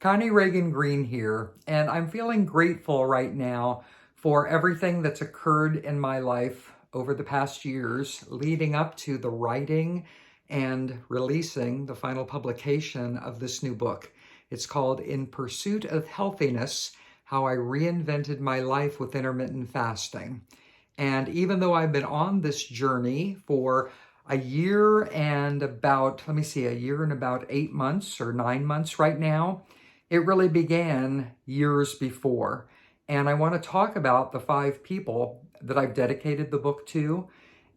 Connie Ragen Green here, and I'm feeling grateful right now for everything that's occurred in my life over the past years leading up to the writing and releasing the final publication of this new book. It's called In Pursuit of Healthy-Ness: How I Reinvented My Life with Intermittent Fasting. And even though I've been on this journey for a year and about 8 months or 9 months right now, it really began years before. And I want to talk about the 5 people that I've dedicated the book to.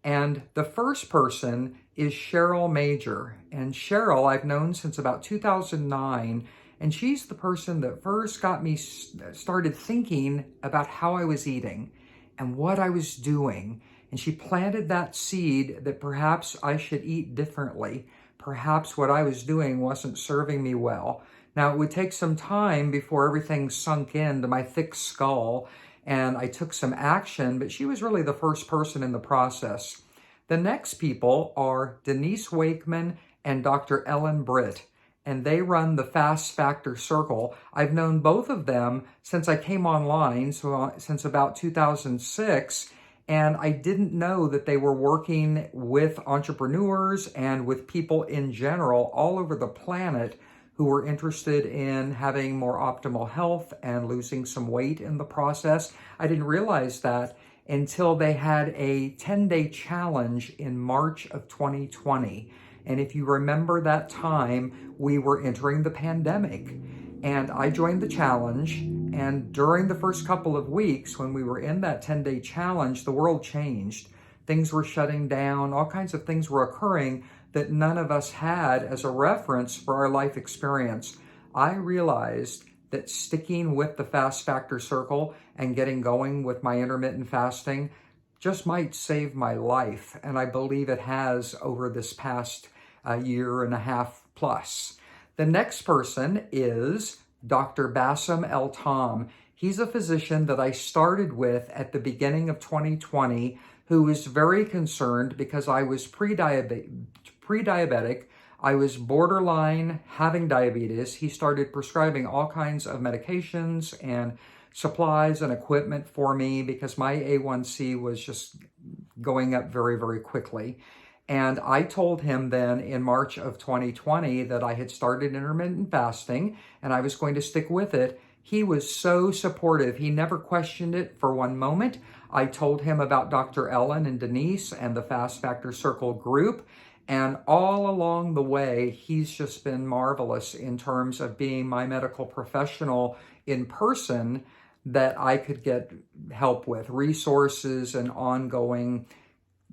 And the first person is Cheryl Major. And Cheryl, I've known since about 2009. And she's the person that first got me started thinking about how I was eating and what I was doing. And she planted that seed that perhaps I should eat differently. Perhaps what I was doing wasn't serving me well. Now, it would take some time before everything sunk into my thick skull and I took some action, but she was really the first person in the process. The next people are Denise Wakeman and Dr. Ellen Britt, and they run the Fast Factor Circle. I've known both of them since I came online, so since about 2006, and I didn't know that they were working with entrepreneurs and with people in general all over the planet who were interested in having more optimal health and losing some weight in the process. I didn't realize that until they had a 10-day challenge in March of 2020. And if you remember that time, we were entering the pandemic. And I joined the challenge. And during the first couple of weeks, when we were in that 10-day challenge, the world changed. Things were shutting down. All kinds of things were occurring that none of us had as a reference for our life experience. I realized that sticking with the Fast Factor Circle and getting going with my intermittent fasting just might save my life. And I believe it has over this past year and a half plus. The next person is Dr. Bassem El Tom. He's a physician that I started with at the beginning of 2020 who was very concerned because I was pre-diabetic. I was borderline having diabetes. He started prescribing all kinds of medications and supplies and equipment for me because my A1C was just going up very, very quickly. And I told him then in March of 2020 that I had started intermittent fasting and I was going to stick with it. He was so supportive. He never questioned it for one moment. I told him about Dr. Ellen and Denise and the Fast Factor Circle group. And all along the way, he's just been marvelous in terms of being my medical professional in person that I could get help with, resources and ongoing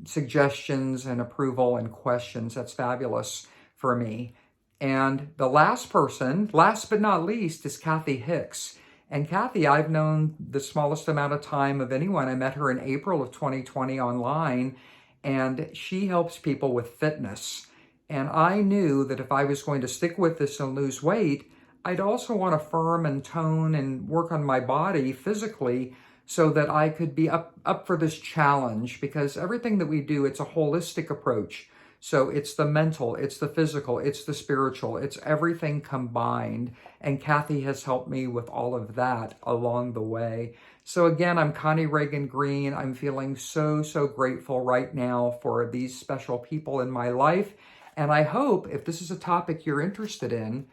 suggestions and approval and questions. That's fabulous for me. And the last person, last but not least, is Kathy Hicks. And Kathy, I've known the smallest amount of time of anyone. I met her in April of 2020 online, and she helps people with fitness. And I knew that if I was going to stick with this and lose weight, I'd also want to firm and tone and work on my body physically so that I could be up for this challenge, because everything that we do, it's a holistic approach. So it's the mental, it's the physical, it's the spiritual, it's everything combined. And Kathy has helped me with all of that along the way. So again, I'm Connie Ragen Green. I'm feeling so, so grateful right now for these special people in my life. And I hope if this is a topic you're interested in,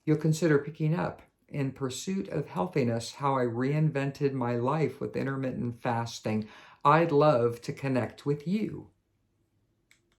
you'll consider picking up In Pursuit of Healthy-Ness: How I Reinvented My Life with Intermittent Fasting. I'd love to connect with you.